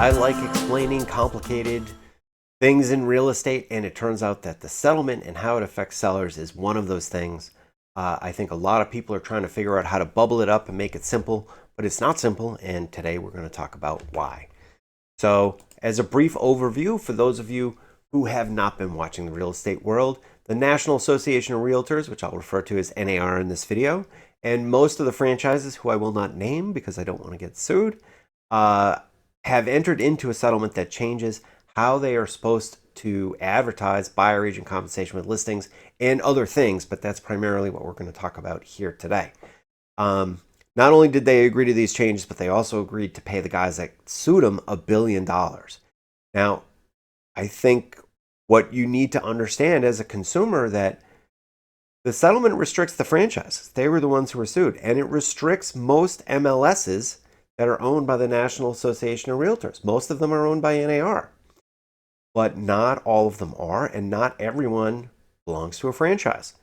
I like explaining complicated things in real estate, and it turns out that the settlement and how it affects sellers is one of those things. I think a lot of people are trying to figure out how to bubble it up and make it simple, but it's not simple, and today we're going to talk about why. So, as a brief overview, for those of you who have not been watching the real estate world, the National Association of Realtors, which I'll refer to as NAR in this video, and most of the franchises, who I will not name because I don't want to get sued, have entered into a settlement that changes how they are supposed to advertise buyer agent compensation with listings and other things, but that's primarily what we're going to talk about here today. Not only did they agree to these changes, but they also agreed to pay the guys that sued them $1 billion. Now, I think what you need to understand as a consumer that the settlement restricts the franchises. They were the ones who were sued, and it restricts most MLSs that are owned by the National Association of Realtors. Most of them are owned by NAR, but not all of them are, and not everyone belongs to a franchise.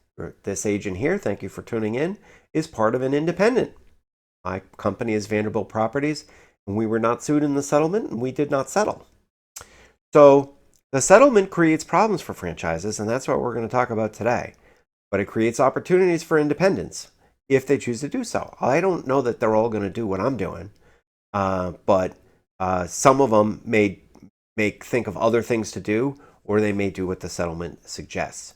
This agent here, thank you for tuning in, is part of an independent. My company is Vanderbilt Properties, and we were not sued in the settlement, and we did not settle. So the settlement creates problems for franchises, and that's what we're going to talk about today. But it creates opportunities for independents if they choose to do so. I don't know that they're all going to do what I'm doing. But some of them may think of other things to do, or they may do what the settlement suggests.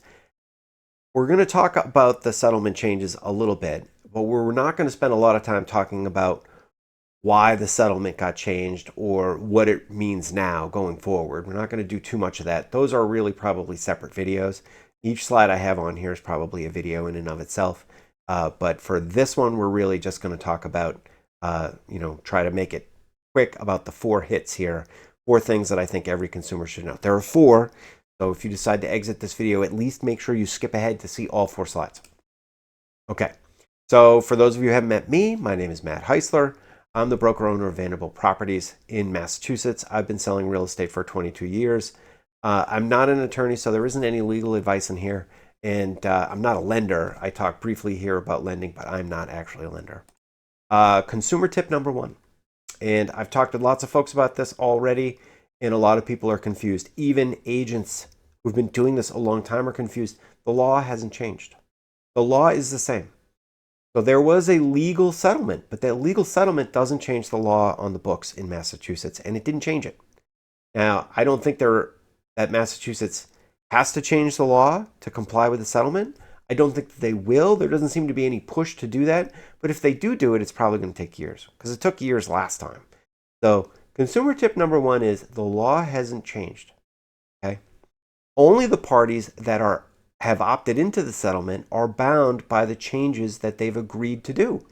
We're going to talk about the settlement changes a little bit, but we're not going to spend a lot of time talking about why the settlement got changed or what it means now going forward. We're not going to do too much of that. Those are really probably separate videos. Each slide I have on here is probably a video in and of itself. But for this one, we're really just going to talk about try to make it quick about the 4 hits here, 4 things that I think every consumer should know. There are 4, so if you decide to exit this video, at least make sure you skip ahead to see all 4 slides. Okay, so for those of you who haven't met me, my name is Matt Heisler. I'm the broker owner of Vanderbilt Properties in Massachusetts. I've been selling real estate for 22 years. I'm not an attorney, so there isn't any legal advice in here, and I'm not a lender. I talk briefly here about lending, but I'm not actually a lender. Consumer tip number 1, and I've talked to lots of folks about this already, and a lot of people are confused. Even agents who've been doing this a long time are confused. The law hasn't changed. The law is the same. So there was a legal settlement, but that legal settlement doesn't change the law on the books in Massachusetts, and it didn't change it. Now, I don't think that Massachusetts has to change the law to comply with the settlement. I don't think that they will. There doesn't seem to be any push to do that. But if they do it, it's probably going to take years, because it took years last time. So consumer tip number 1 is the law hasn't changed. Okay? Only the parties that have opted into the settlement are bound by the changes that they've agreed to do.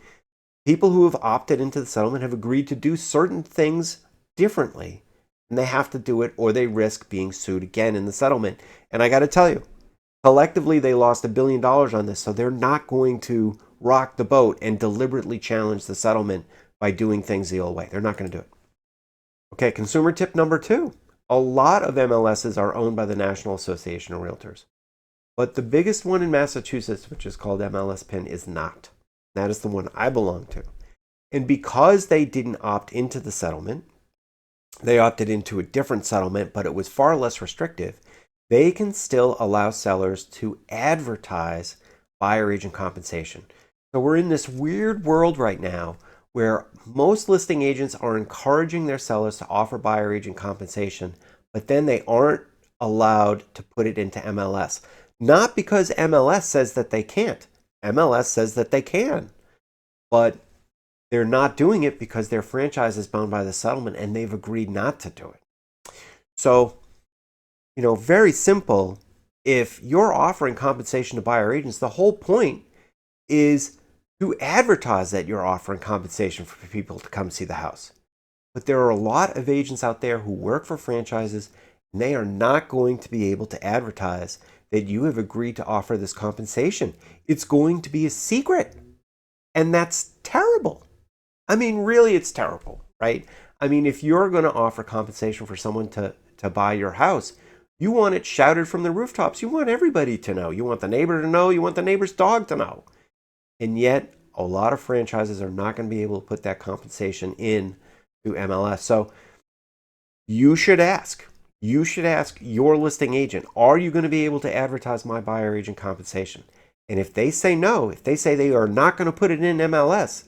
People who have opted into the settlement have agreed to do certain things differently, and they have to do it or they risk being sued again in the settlement. And I got to tell you, collectively, they lost $1 billion on this, so they're not going to rock the boat and deliberately challenge the settlement by doing things the old way. They're not going to do it. Okay, consumer tip number 2. A lot of MLSs are owned by the National Association of Realtors, but the biggest one in Massachusetts, which is called MLSPIN, is not. That is the one I belong to. And because they didn't opt into the settlement, they opted into a different settlement, but it was far less restrictive. They can still allow sellers to advertise buyer agent compensation. So we're in this weird world right now where most listing agents are encouraging their sellers to offer buyer agent compensation, but then they aren't allowed to put it into MLS. Not because MLS says that they can't. MLS says that they can. But they're not doing it because their franchise is bound by the settlement, and they've agreed not to do it. So, very simple. If you're offering compensation to buyer agents, the whole point is to advertise that you're offering compensation for people to come see the house. But there are a lot of agents out there who work for franchises, and they are not going to be able to advertise that you have agreed to offer this compensation. It's going to be a secret. And that's terrible. I mean, really, it's terrible, right? I mean, if you're going to offer compensation for someone to buy your house, you want it shouted from the rooftops. You want everybody to know. You want the neighbor to know. You want the neighbor's dog to know. And yet, a lot of franchises are not going to be able to put that compensation in to MLS. So You should ask. You should ask your listing agent, are you going to be able to advertise my buyer agent compensation? And if they say no, if they say they are not going to put it in MLS,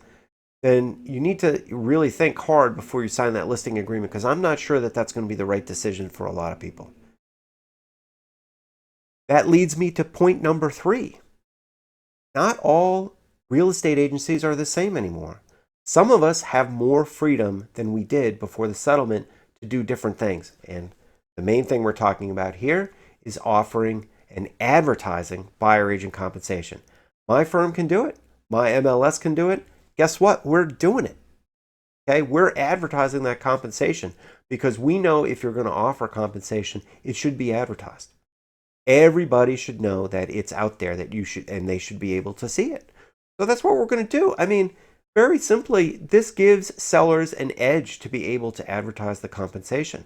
then you need to really think hard before you sign that listing agreement, because I'm not sure that that's going to be the right decision for a lot of people. That leads me to point number 3. Not all real estate agencies are the same anymore. Some of us have more freedom than we did before the settlement to do different things. And the main thing we're talking about here is offering and advertising buyer agent compensation. My firm can do it. My MLS can do it. Guess what? We're doing it. Okay, we're advertising that compensation because we know if you're going to offer compensation, it should be advertised. Everybody should know that it's out there, that you should, and they should be able to see it. So that's what we're going to do. I mean, very simply, this gives sellers an edge to be able to advertise the compensation.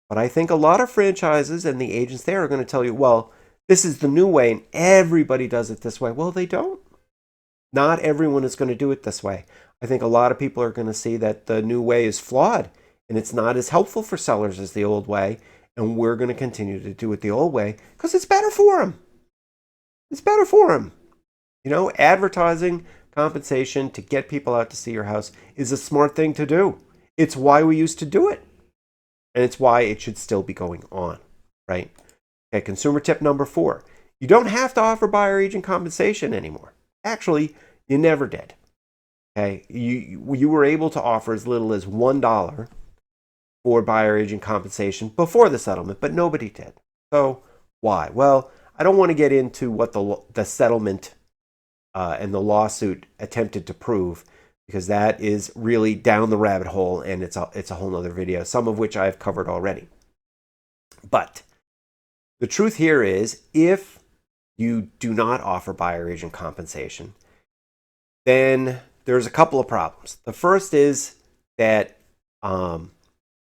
But I think a lot of franchises and the agents there are going to tell you, well, this is the new way and everybody does it this way. Well, they don't. Not everyone is going to do it this way. I think a lot of people are going to see that the new way is flawed and it's not as helpful for sellers as the old way. And we're going to continue to do it the old way because it's better for them. It's better for them. You know, advertising compensation to get people out to see your house is a smart thing to do. It's why we used to do it. And it's why it should still be going on, right? Okay, consumer tip number 4. You don't have to offer buyer agent compensation anymore. Actually, you never did. Okay, you were able to offer as little as $1 for buyer agent compensation before the settlement, but nobody did. So why? Well, I don't want to get into what the settlement and the lawsuit attempted to prove, because that is really down the rabbit hole, and it's a whole nother video, some of which I've covered already. But the truth here is, if you do not offer buyer agent compensation, then there's a couple of problems. The first is that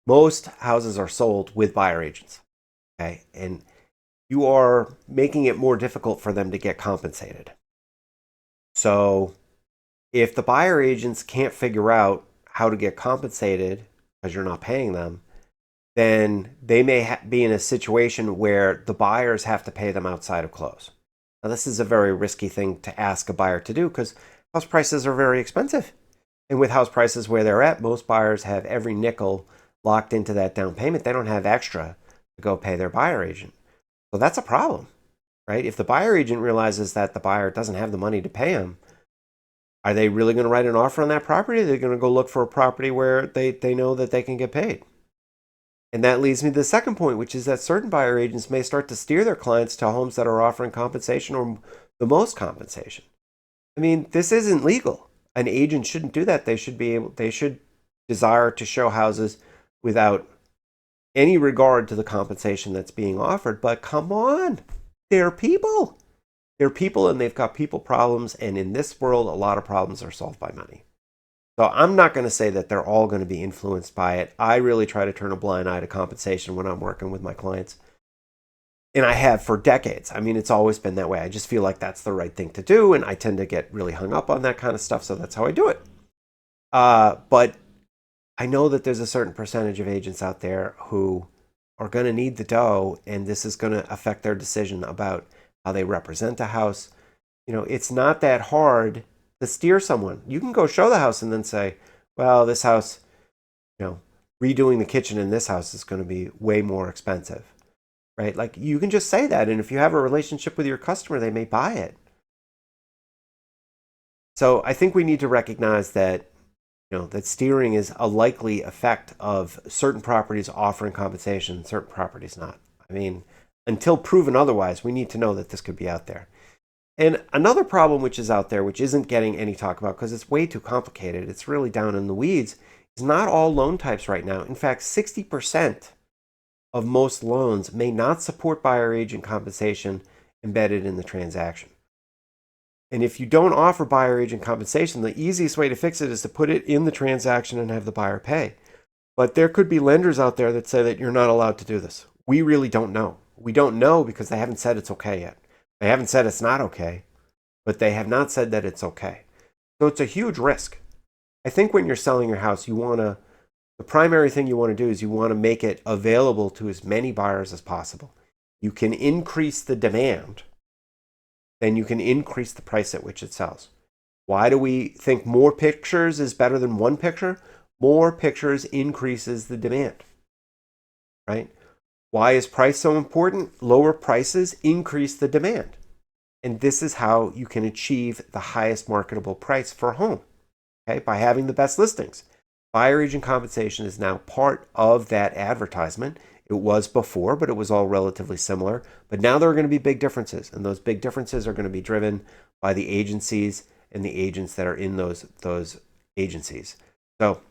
most houses are sold with buyer agents, okay? And you are making it more difficult for them to get compensated. So if the buyer agents can't figure out how to get compensated because you're not paying them, then they may be in a situation where the buyers have to pay them outside of close. Now, this is a very risky thing to ask a buyer to do because house prices are very expensive. And with house prices where they're at, most buyers have every nickel locked into that down payment. They don't have extra to go pay their buyer agent. So that's a problem, right? If the buyer agent realizes that the buyer doesn't have the money to pay him, are they really going to write an offer on that property? They're going to go look for a property where they know that they can get paid. And that leads me to the second point, which is that certain buyer agents may start to steer their clients to homes that are offering compensation or the most compensation. I mean, this isn't legal. An agent shouldn't do that. They should desire to show houses without any regard to the compensation that's being offered. But come on, they're people. They're people, and they've got people problems. And in this world, a lot of problems are solved by money. So I'm not going to say that they're all going to be influenced by it. I really try to turn a blind eye to compensation when I'm working with my clients. And I have for decades. I mean, it's always been that way. I just feel like that's the right thing to do. And I tend to get really hung up on that kind of stuff. So that's how I do it. But I know that there's a certain percentage of agents out there who are going to need the dough. And this is going to affect their decision about how they represent a house. You know, it's not that hard to steer someone. You can go show the house and then say, well, this house, you know, redoing the kitchen in this house is going to be way more expensive, right? Like, you can just say that. And if you have a relationship with your customer, they may buy it. So I think we need to recognize that, you know, that steering is a likely effect of certain properties offering compensation, certain properties not. I mean, until proven otherwise, we need to know that this could be out there. And another problem which is out there, which isn't getting any talk about because it's way too complicated, it's really down in the weeds, is not all loan types right now. In fact, 60% of most loans may not support buyer agent compensation embedded in the transaction. And if you don't offer buyer agent compensation, the easiest way to fix it is to put it in the transaction and have the buyer pay. But there could be lenders out there that say that you're not allowed to do this. We really don't know. We don't know because they haven't said it's okay yet. They haven't said it's not okay, but they have not said that it's okay. So it's a huge risk. I think when you're selling your house, you want to The primary thing you want to do is you want to make it available to as many buyers as possible. You can increase the demand, then you can increase the price at which it sells. Why do we think more pictures is better than one picture? More pictures increases the demand, right? Why is price so important? Lower prices increase the demand. And this is how you can achieve the highest marketable price for a home, okay? By having the best listings. Buyer agent compensation is now part of that advertisement. It was before, but it was all relatively similar. But now there are going to be big differences, and those big differences are going to be driven by the agencies and the agents that are in those agencies. So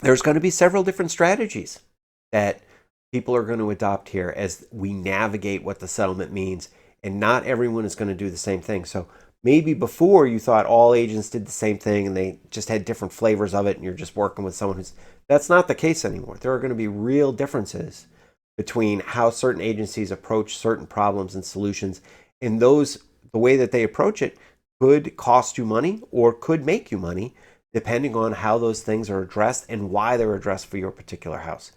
there's going to be several different strategies that people are going to adopt here as we navigate what the settlement means, and not everyone is going to do the same thing. So maybe before you thought all agents did the same thing and they just had different flavors of it, and you're just working with someone who's, that's not the case anymore. There are going to be real differences between how certain agencies approach certain problems and solutions, and the way that they approach it could cost you money or could make you money, depending on how those things are addressed and why they're addressed for your particular house.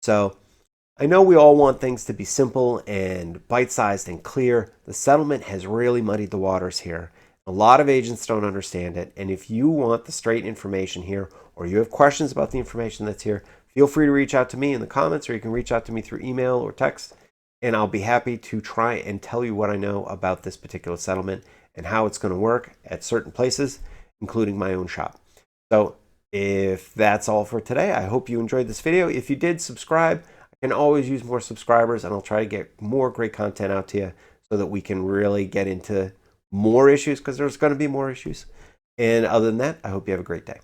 So I know we all want things to be simple and bite-sized and clear. The settlement has really muddied the waters here. A lot of agents don't understand it. And if you want the straight information here, or you have questions about the information that's here, feel free to reach out to me in the comments, or you can reach out to me through email or text, and I'll be happy to try and tell you what I know about this particular settlement and how it's going to work at certain places, including my own shop. So if that's all for today, I hope you enjoyed this video. If you did, subscribe. I can always use more subscribers, and I'll try to get more great content out to you so that we can really get into more issues, because there's going to be more issues. And other than that, I hope you have a great day.